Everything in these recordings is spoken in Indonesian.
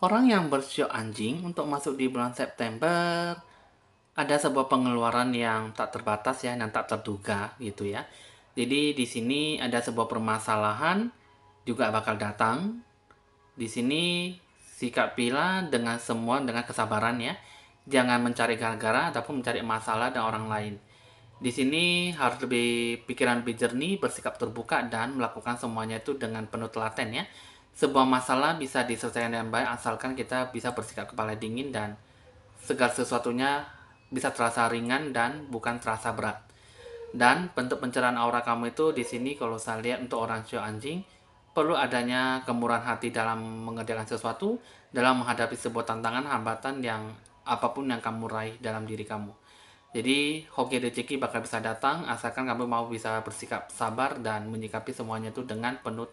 Orang yang bersio anjing untuk masuk di bulan September ada sebuah pengeluaran yang tak terbatas ya, yang tak terduga gitu ya. Jadi di sini ada sebuah permasalahan juga bakal datang. Di sini sikapilah dengan semua dengan kesabaran ya. Jangan mencari gara-gara ataupun mencari masalah dengan orang lain. Di sini harus lebih pikiran lebih jernih, bersikap terbuka dan melakukan semuanya itu dengan penuh telaten ya. Sebuah masalah bisa diselesaikan dengan baik asalkan kita bisa bersikap kepala dingin dan segala sesuatunya bisa terasa ringan dan bukan terasa berat. Dan bentuk pencerahan aura kamu itu di sini kalau saya lihat untuk orang sio anjing perlu adanya kemurahan hati dalam mengerjakan sesuatu, dalam menghadapi sebuah tantangan, hambatan yang apapun yang kamu raih dalam diri kamu. Jadi hoki rezeki bakal bisa datang asalkan kamu mau bisa bersikap sabar dan menyikapi semuanya itu dengan penuh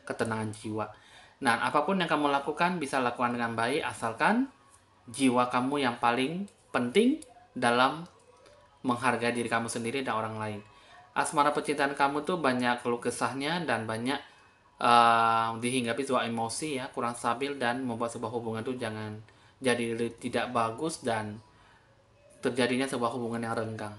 ketenangan jiwa. Nah, apapun yang kamu lakukan bisa lakukan dengan baik asalkan jiwa kamu yang paling penting dalam menghargai diri kamu sendiri dan orang lain. Asmara percintaan kamu tuh banyak keluh kesahnya dan banyak dihinggapi sebuah emosi ya kurang stabil dan membuat sebuah hubungan itu jangan jadi tidak bagus dan terjadinya sebuah hubungan yang renggang.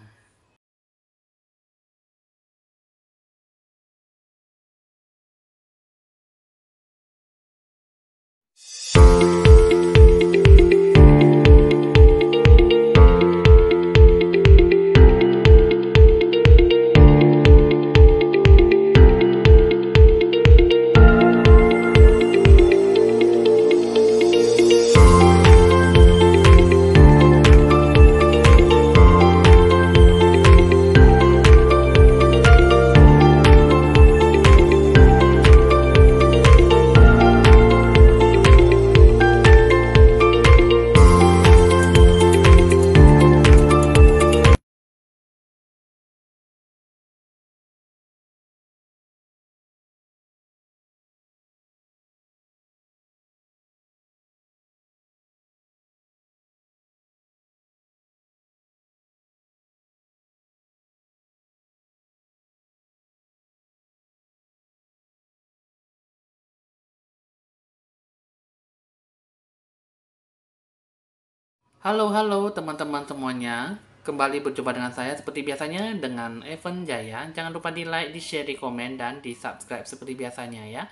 Halo, halo teman-teman semuanya. Kembali berjumpa dengan saya seperti biasanya dengan Evan Jaya. Jangan lupa di like, di share, di komen, dan di subscribe seperti biasanya ya.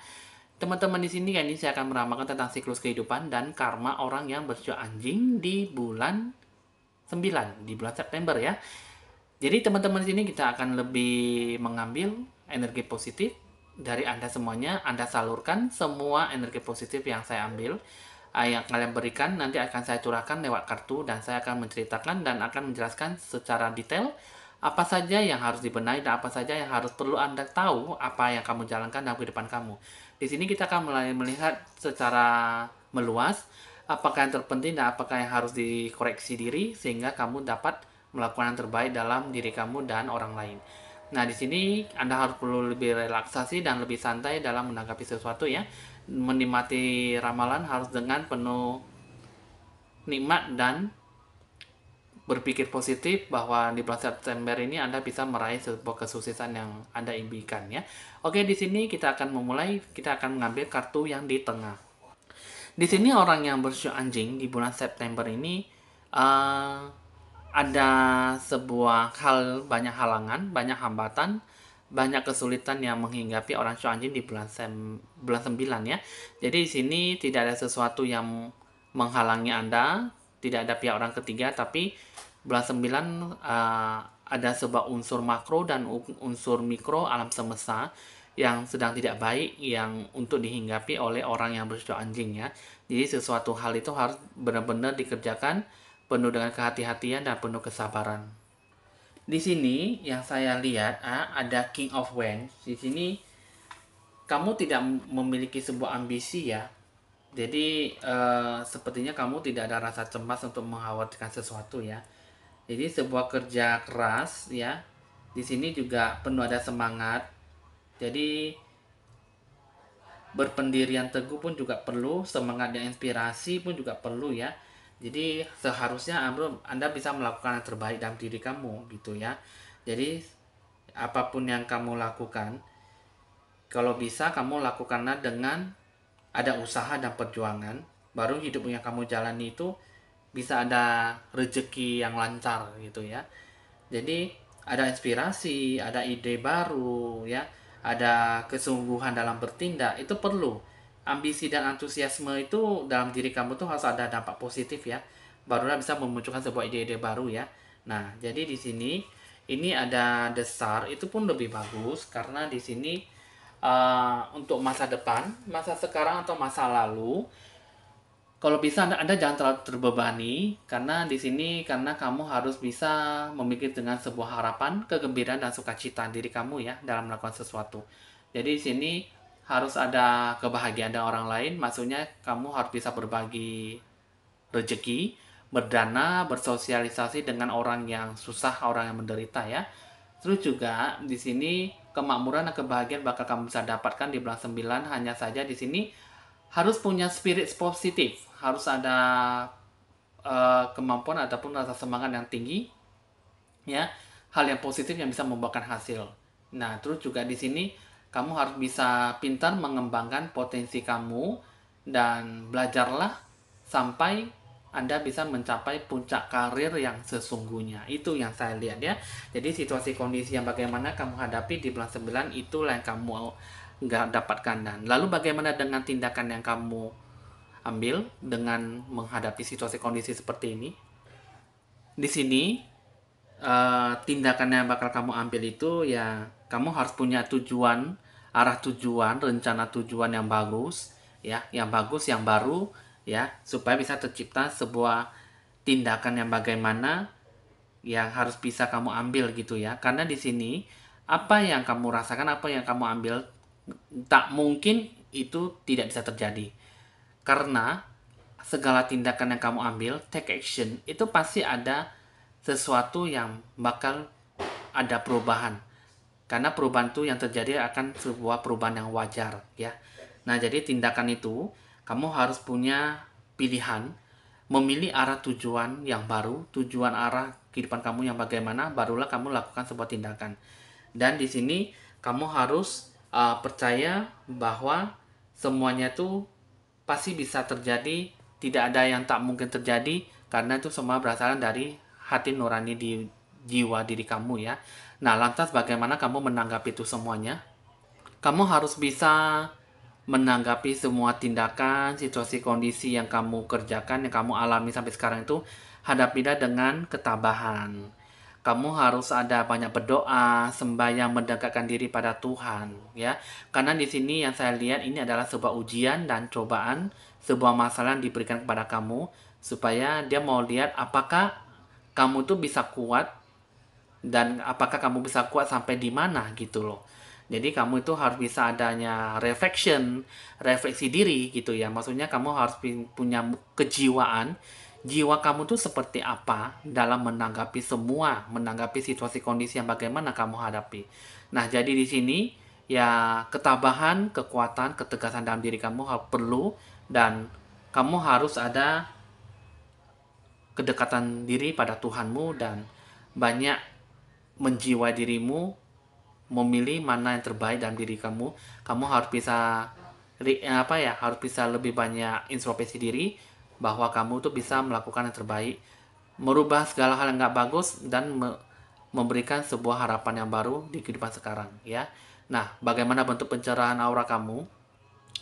Teman-teman di sini kali ini saya akan meramalkan tentang siklus kehidupan dan karma orang yang bersio anjing di bulan 9, di bulan September ya. Jadi teman-teman di sini kita akan lebih mengambil energi positif dari Anda semuanya. Anda salurkan semua energi positif yang saya ambil, yang kalian berikan nanti akan saya curahkan lewat kartu dan saya akan menceritakan dan akan menjelaskan secara detail apa saja yang harus dibenahi dan apa saja yang harus perlu Anda tahu apa yang kamu jalankan dalam kehidupan kamu. Di sini kita akan mulai melihat secara meluas apakah yang terpenting dan apakah yang harus dikoreksi diri sehingga kamu dapat melakukan yang terbaik dalam diri kamu dan orang lain. Nah, di sini Anda harus perlu lebih relaksasi dan lebih santai dalam menanggapi sesuatu ya. Menikmati ramalan harus dengan penuh nikmat dan berpikir positif bahwa di bulan September ini Anda bisa meraih sebuah kesuksesan yang Anda impikan ya. Oke, di sini kita akan memulai, kita akan mengambil kartu yang di tengah. Di sini orang yang bersio anjing di bulan September ini uh, ada sebuah hal, banyak halangan, banyak hambatan, banyak kesulitan yang menghinggapi orang sio anjing di bulan 9 ya. Jadi di sini tidak ada sesuatu yang menghalangi Anda, tidak ada pihak orang ketiga, tapi bulan 9 ada sebuah unsur makro dan unsur mikro alam semesta yang sedang tidak baik yang untuk dihinggapi oleh orang yang bersio anjing ya. Jadi sesuatu hal itu harus benar-benar dikerjakan penuh dengan kehati-hatian dan penuh kesabaran. Di sini yang saya lihat ada King of Wands. Di sini kamu tidak memiliki sebuah ambisi ya. Jadi sepertinya kamu tidak ada rasa cemas untuk mengkhawatirkan sesuatu ya. Jadi sebuah kerja keras ya. Di sini juga penuh ada semangat. Jadi berpendirian teguh pun juga perlu, semangat dan inspirasi pun juga perlu ya. Jadi seharusnya Anda bisa melakukan yang terbaik dalam diri kamu gitu ya. Jadi apapun yang kamu lakukan, kalau bisa kamu lakukanlah dengan ada usaha dan perjuangan. baru hidup yang kamu jalani itu bisa ada rezeki yang lancar gitu ya. Jadi ada inspirasi, ada ide baru ya, ada kesungguhan dalam bertindak, itu perlu. Ambisi dan antusiasme itu dalam diri kamu tuh harus ada dampak positif ya. Barulah bisa memunculkan sebuah ide-ide baru ya. Nah, jadi di sini ini ada desar itu pun lebih bagus karena di sini untuk masa depan, masa sekarang atau masa lalu, kalau bisa anda jangan terlalu terbebani karena di sini karena kamu harus bisa memikir dengan sebuah harapan, kegembiraan dan sukacita diri kamu ya dalam melakukan sesuatu. Jadi di sini harus ada kebahagiaan dengan orang lain, maksudnya kamu harus bisa berbagi rezeki, berdana, bersosialisasi dengan orang yang susah, orang yang menderita ya. Terus juga di sini kemakmuran dan kebahagiaan bakal kamu bisa dapatkan di bulan 9, hanya saja di sini harus punya spirit positif, harus ada kemampuan ataupun rasa semangat yang tinggi ya, hal yang positif yang bisa membuahkan hasil. Nah, terus juga di sini kamu harus bisa pintar mengembangkan potensi kamu dan belajarlah sampai Anda bisa mencapai puncak karir yang sesungguhnya. Itu yang saya lihat ya. Jadi situasi kondisi yang bagaimana kamu hadapi di bulan 9 itulah yang kamu nggak dapatkan. Dan lalu bagaimana dengan tindakan yang kamu ambil dengan menghadapi situasi kondisi seperti ini? Di sini tindakan yang bakal kamu ambil itu ya kamu harus punya tujuan, arah tujuan, rencana tujuan yang bagus ya, yang bagus, yang baru ya, supaya bisa tercipta sebuah tindakan yang bagaimana yang harus bisa kamu ambil gitu ya. Karena di sini apa yang kamu rasakan, apa yang kamu ambil tak mungkin itu tidak bisa terjadi. Karena segala tindakan yang kamu ambil, take action, itu pasti ada sesuatu yang bakal ada perubahan. Karena perubahan itu yang terjadi akan sebuah perubahan yang wajar ya. Nah, jadi tindakan itu kamu harus punya pilihan, memilih arah tujuan yang baru, tujuan arah kehidupan kamu yang bagaimana, barulah kamu lakukan sebuah tindakan. Dan di sini kamu harus percaya bahwa semuanya itu pasti bisa terjadi, tidak ada yang tak mungkin terjadi karena itu semua berasal dari hati nurani di jiwa diri kamu ya. Nah, lantas bagaimana kamu menanggapi itu semuanya? Kamu harus bisa menanggapi semua tindakan, situasi kondisi yang kamu kerjakan, yang kamu alami sampai sekarang itu hadapilah dengan ketabahan. Kamu harus ada banyak berdoa, sembahyang, mendekatkan diri pada Tuhan, ya. Karena di sini yang saya lihat ini adalah sebuah ujian dan cobaan, sebuah masalah yang diberikan kepada kamu supaya dia mau lihat apakah kamu tuh bisa kuat dan apakah kamu bisa kuat sampai di mana gitu loh. Jadi kamu itu harus bisa adanya refleksi diri gitu ya. Maksudnya kamu harus punya kejiwaan, jiwa kamu tuh seperti apa dalam menanggapi situasi kondisi yang bagaimana kamu hadapi. Nah, jadi di sini ya ketabahan, kekuatan, ketegasan dalam diri kamu perlu, dan kamu harus ada kedekatan diri pada Tuhanmu dan banyak menjiwai dirimu, memilih mana yang terbaik dalam diri kamu. Kamu harus bisa harus bisa lebih banyak introspeksi diri bahwa kamu tuh bisa melakukan yang terbaik, merubah segala hal yang nggak bagus dan memberikan sebuah harapan yang baru di kehidupan sekarang ya. Nah, bagaimana bentuk pencerahan aura kamu?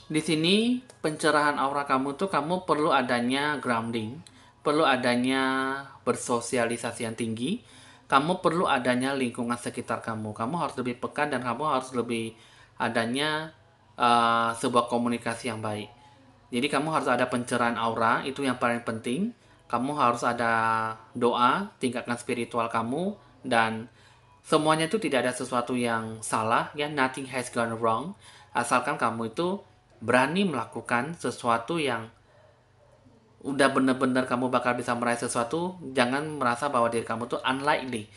Di sini pencerahan aura kamu tuh kamu perlu adanya grounding, perlu adanya bersosialisasi yang tinggi, kamu perlu adanya lingkungan sekitar kamu. Kamu harus lebih peka dan kamu harus lebih adanya sebuah komunikasi yang baik. Jadi kamu harus ada pencerahan aura, itu yang paling penting. Kamu harus ada doa, tingkatkan spiritual kamu, dan semuanya itu tidak ada sesuatu yang salah ya, nothing has gone wrong, asalkan kamu itu berani melakukan sesuatu yang udah bener-bener kamu bakal bisa meraih sesuatu. Jangan merasa bahwa diri kamu tuh unlikely,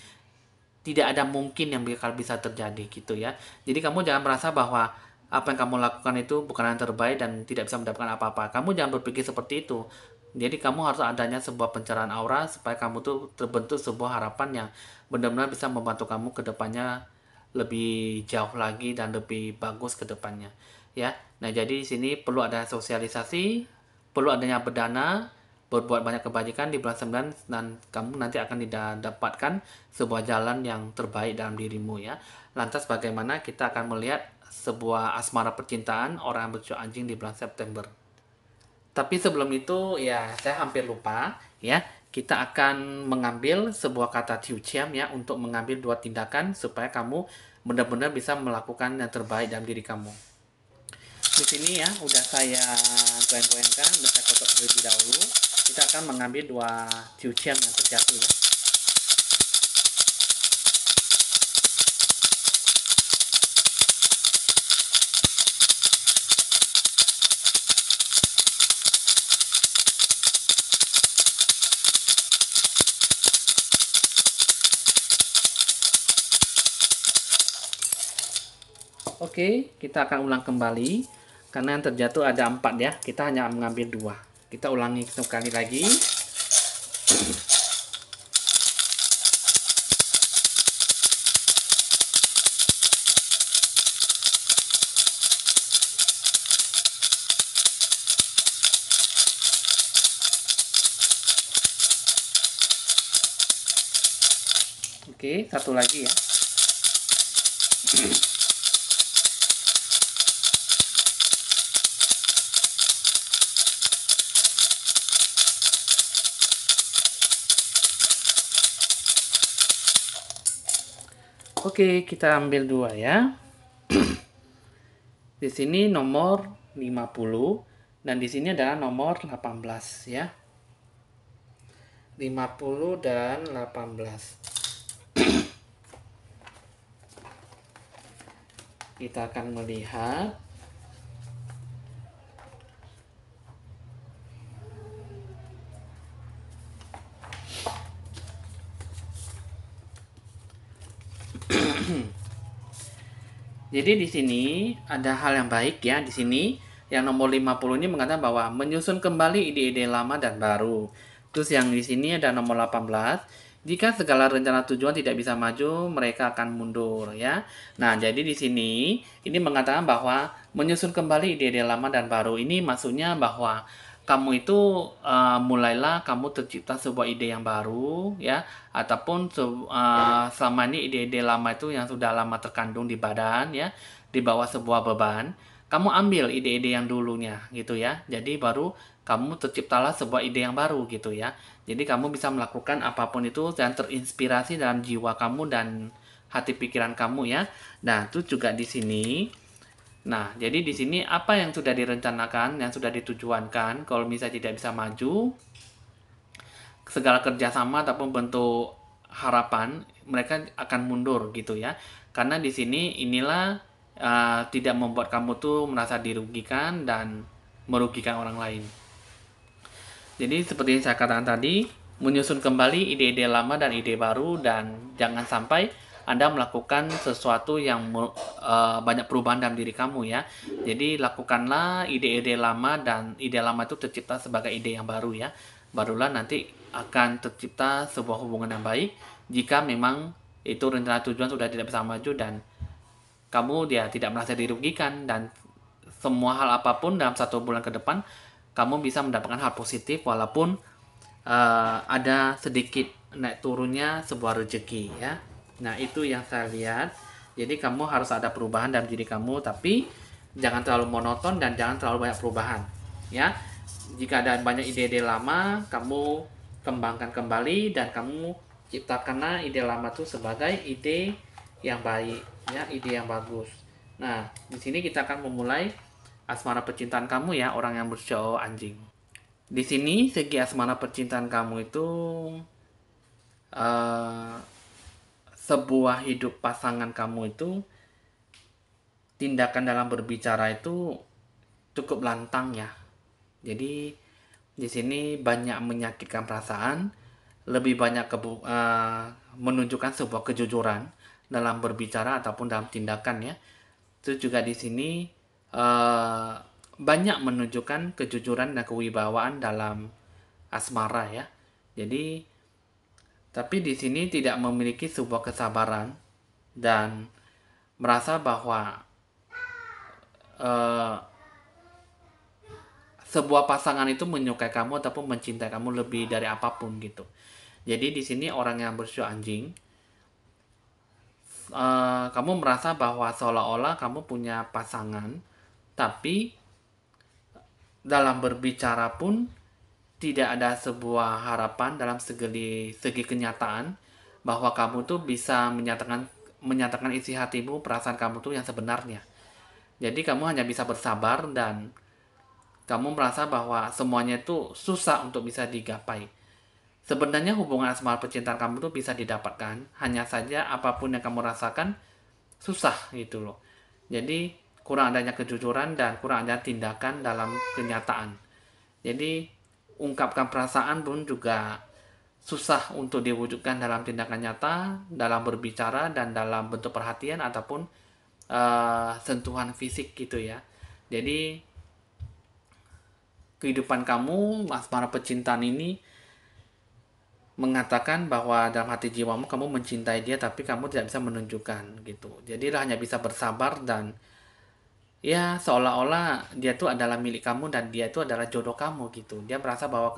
tidak ada mungkin yang bakal bisa terjadi gitu ya. Jadi kamu jangan merasa bahwa apa yang kamu lakukan itu bukan yang terbaik dan tidak bisa mendapatkan apa-apa. Kamu jangan berpikir seperti itu. Jadi kamu harus adanya sebuah pencerahan aura supaya kamu tuh terbentuk sebuah harapan yang benar-benar bisa membantu kamu ke depannya lebih jauh lagi dan lebih bagus ke depannya ya. Nah, jadi di sini perlu ada sosialisasi, perlu adanya berdana, berbuat banyak kebajikan di bulan 9, dan kamu nanti akan dapatkan sebuah jalan yang terbaik dalam dirimu ya. Lantas bagaimana kita akan melihat sebuah asmara percintaan orang yang berjiwa anjing di bulan September. Tapi sebelum itu ya saya hampir lupa ya. Kita akan mengambil sebuah kata Tiuciam ya untuk mengambil 2 tindakan supaya kamu benar-benar bisa melakukan yang terbaik dalam diri kamu. Di sini ya udah saya goyang-goyangkan, udah saya kotak terlebih dahulu. Kita akan mengambil 2 Tiuciam yang terjatuh ya. Oke, kita akan ulang kembali. Karena yang terjatuh ada 4 ya. Kita hanya mengambil 2. Kita ulangi sekali lagi. Oke, satu lagi ya. Oke, kita ambil 2 ya. Di sini nomor 50 dan di sini adalah nomor 18 ya. 50 dan 18. Kita akan melihat jadi di sini ada hal yang baik ya di sini. Yang nomor 50 ini mengatakan bahwa menyusun kembali ide-ide lama dan baru. Terus yang di sini ada nomor 18. Jika segala rencana tujuan tidak bisa maju, mereka akan mundur ya. Nah, jadi di sini ini mengatakan bahwa menyusun kembali ide-ide lama dan baru. Ini maksudnya bahwa kamu itu mulailah kamu tercipta sebuah ide yang baru ya, ataupun selama ini ide-ide lama itu yang sudah lama terkandung di badan ya, di bawah sebuah beban, kamu ambil ide-ide yang dulunya gitu ya. Jadi baru kamu terciptalah sebuah ide yang baru gitu ya. Jadi kamu bisa melakukan apapun itu yang terinspirasi dalam jiwa kamu dan hati pikiran kamu ya. Nah, itu juga di sini. Nah, jadi di sini apa yang sudah direncanakan, yang sudah ditujuankan, kalau misalnya tidak bisa maju, segala kerjasama ataupun bentuk harapan, mereka akan mundur gitu ya. Karena di sini inilah tidak membuat kamu tuh merasa dirugikan dan merugikan orang lain. Jadi seperti yang saya katakan tadi, menyusun kembali ide-ide lama dan ide baru, dan jangan sampai Anda melakukan sesuatu yang banyak perubahan dalam diri kamu ya. Jadi lakukanlah ide-ide lama dan ide lama itu tercipta sebagai ide yang baru ya. Barulah nanti akan tercipta sebuah hubungan yang baik jika memang itu rencana tujuan sudah tidak bisa maju dan kamu dia tidak merasa dirugikan, dan semua hal apapun dalam 1 bulan ke depan kamu bisa mendapatkan hal positif walaupun ada sedikit naik turunnya sebuah rezeki ya. Nah, itu yang saya lihat. Jadi kamu harus ada perubahan dalam diri kamu, tapi jangan terlalu monoton dan jangan terlalu banyak perubahan ya. Jika ada banyak ide-ide lama, kamu kembangkan kembali dan kamu ciptakanlah ide lama itu sebagai ide yang baik ya, ide yang bagus. Nah, di sini kita akan memulai asmara percintaan kamu ya, orang yang bersio anjing. Di sini segi asmara percintaan kamu itu uh, sebuah hidup pasangan kamu itu tindakan dalam berbicara itu cukup lantang ya. Jadi di sini banyak menyakitkan perasaan, lebih banyak menunjukkan sebuah kejujuran dalam berbicara ataupun dalam tindakan ya. Itu juga di sini banyak menunjukkan kejujuran dan kewibawaan dalam asmara ya. Jadi tapi di sini tidak memiliki sebuah kesabaran dan merasa bahwa sebuah pasangan itu menyukai kamu ataupun mencintai kamu lebih dari apapun gitu. Jadi di sini orang yang bersio anjing, kamu merasa bahwa seolah-olah kamu punya pasangan, tapi dalam berbicara pun tidak ada sebuah harapan dalam segi kenyataan bahwa kamu tuh bisa menyatakan isi hatimu, perasaan kamu tuh yang sebenarnya. Jadi kamu hanya bisa bersabar dan kamu merasa bahwa semuanya itu susah untuk bisa digapai. Sebenarnya hubungan asmara percintaan kamu tuh bisa didapatkan, hanya saja apapun yang kamu rasakan susah gitu loh. Jadi kurang adanya kejujuran dan kurang adanya tindakan dalam kenyataan. Jadi ungkapkan perasaan pun juga susah untuk diwujudkan dalam tindakan nyata, dalam berbicara dan dalam bentuk perhatian ataupun sentuhan fisik gitu ya. Jadi kehidupan kamu asmara percintaan ini mengatakan bahwa dalam hati jiwamu kamu mencintai dia tapi kamu tidak bisa menunjukkan gitu. Jadi hanya bisa bersabar dan ya seolah-olah dia tuh adalah milik kamu dan dia itu adalah jodoh kamu gitu. Dia merasa bahwa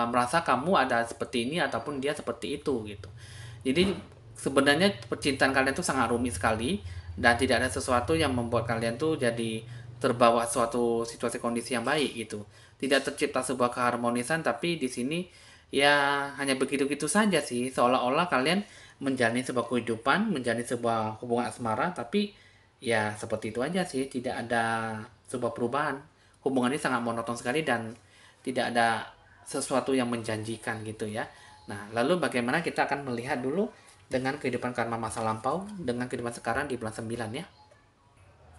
merasa kamu ada seperti ini ataupun dia seperti itu gitu. Jadi sebenarnya percintaan kalian tuh sangat rumit sekali dan tidak ada sesuatu yang membuat kalian tuh jadi terbawa suatu situasi kondisi yang baik gitu. Tidak tercipta sebuah keharmonisan tapi di sini ya hanya begitu-gitu saja sih, seolah-olah kalian menjalani sebuah kehidupan, menjalani sebuah hubungan asmara tapi ya seperti itu aja sih, tidak ada sebuah perubahan. Hubungan ini sangat monoton sekali dan tidak ada sesuatu yang menjanjikan gitu ya. Nah, lalu bagaimana kita akan melihat dulu dengan kehidupan karma masa lampau dengan kehidupan sekarang di bulan 9 ya.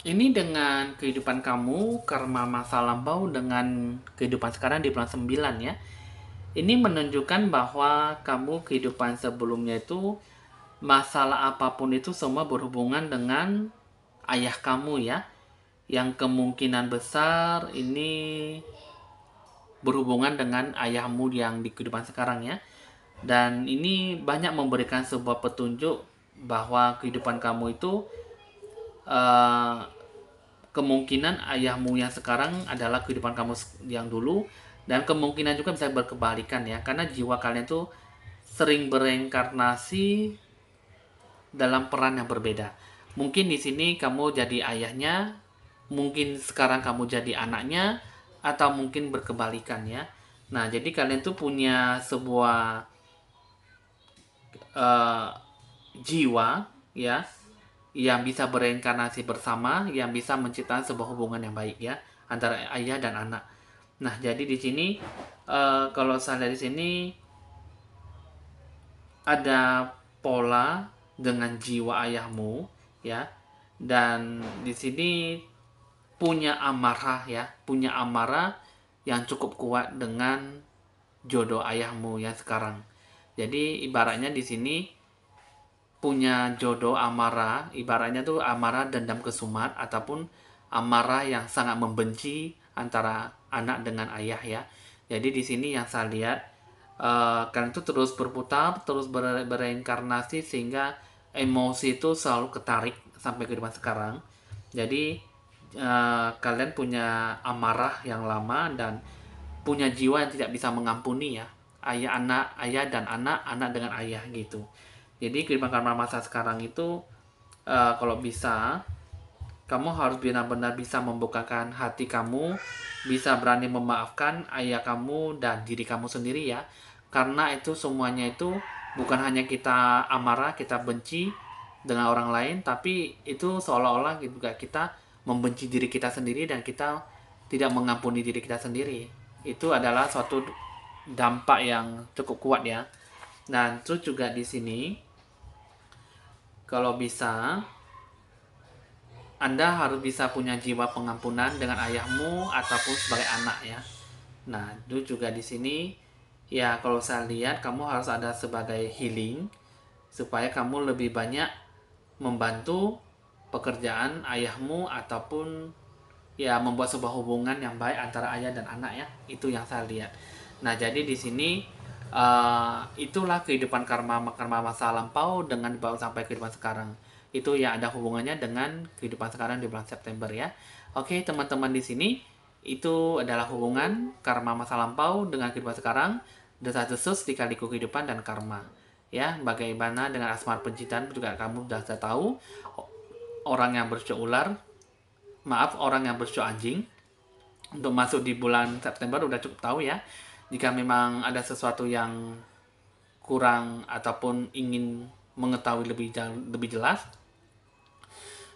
Ini dengan kehidupan kamu karma masa lampau dengan kehidupan sekarang di bulan 9 ya. Ini menunjukkan bahwa kamu kehidupan sebelumnya itu masalah apapun itu semua berhubungan dengan ayah kamu ya. Yang kemungkinan besar ini berhubungan dengan ayahmu yang di kehidupan sekarang ya. Dan ini banyak memberikan sebuah petunjuk bahwa kehidupan kamu itu uh, kemungkinan ayahmu yang sekarang adalah kehidupan kamu yang dulu dan kemungkinan juga bisa berkebalikan ya karena jiwa kalian tuh sering bereinkarnasi dalam peran yang berbeda. Mungkin di sini kamu jadi ayahnya, mungkin sekarang kamu jadi anaknya, atau mungkin berkebalikan ya. Nah, jadi kalian tuh punya sebuah uh, jiwa ya yang bisa bereinkarnasi bersama, yang bisa menciptakan sebuah hubungan yang baik ya antara ayah dan anak. Nah, jadi di sini kalau saya lihat di sini ada pola dengan jiwa ayahmu ya, dan di sini punya amarah ya, punya amarah yang cukup kuat dengan jodoh ayahmu yang sekarang. Jadi ibaratnya di sini punya jodoh amarah, ibaratnya tuh amarah dendam kesumat ataupun amarah yang sangat membenci antara anak dengan ayah ya. Jadi di sini yang saya lihat kalian tuh terus berputar, terus bereinkarnasi sehingga emosi itu selalu ketarik sampai kehidupan sekarang. Jadi kalian punya amarah yang lama dan punya jiwa yang tidak bisa mengampuni ya. Ayah dan anak dengan ayah gitu. Jadi kehidupan karma masa sekarang itu kalau bisa kamu harus benar-benar bisa membukakan hati kamu, bisa berani memaafkan ayah kamu dan diri kamu sendiri ya. Karena itu semuanya itu bukan hanya kita amarah, kita benci dengan orang lain, tapi itu seolah-olah juga kita membenci diri kita sendiri dan kita tidak mengampuni diri kita sendiri. Itu adalah suatu dampak yang cukup kuat ya. Nah, terus juga di sini kalau bisa Anda harus bisa punya jiwa pengampunan dengan ayahmu ataupun sebagai anak ya. Nah, itu juga di sini ya kalau saya lihat kamu harus ada sebagai healing supaya kamu lebih banyak membantu pekerjaan ayahmu ataupun ya membuat sebuah hubungan yang baik antara ayah dan anak ya. Itu yang saya lihat. Nah, jadi di sini itulah kehidupan karma masa lampau dengan dibawa sampai kehidupan sekarang. Itu yang ada hubungannya dengan kehidupan sekarang di bulan September ya. Oke, teman-teman di sini Itu adalah hubungan karma masa lampau dengan kehidupan sekarang, desas-desus lika-liku kehidupan dan karma. Ya, bagaimana dengan asmara penciptaan juga kamu sudah tahu. Orang yang bersio ular, orang yang bersio anjing, untuk masuk di bulan September udah cukup tahu ya. Jika memang ada sesuatu yang kurang ataupun ingin mengetahui lebih jelas,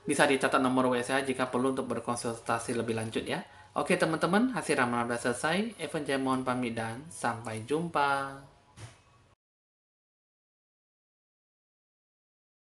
bisa dicatat nomor WA saya jika perlu untuk berkonsultasi lebih lanjut ya. Oke teman-teman, hasil ramalan sudah selesai. Evan Jaya mohon pamit dan sampai jumpa.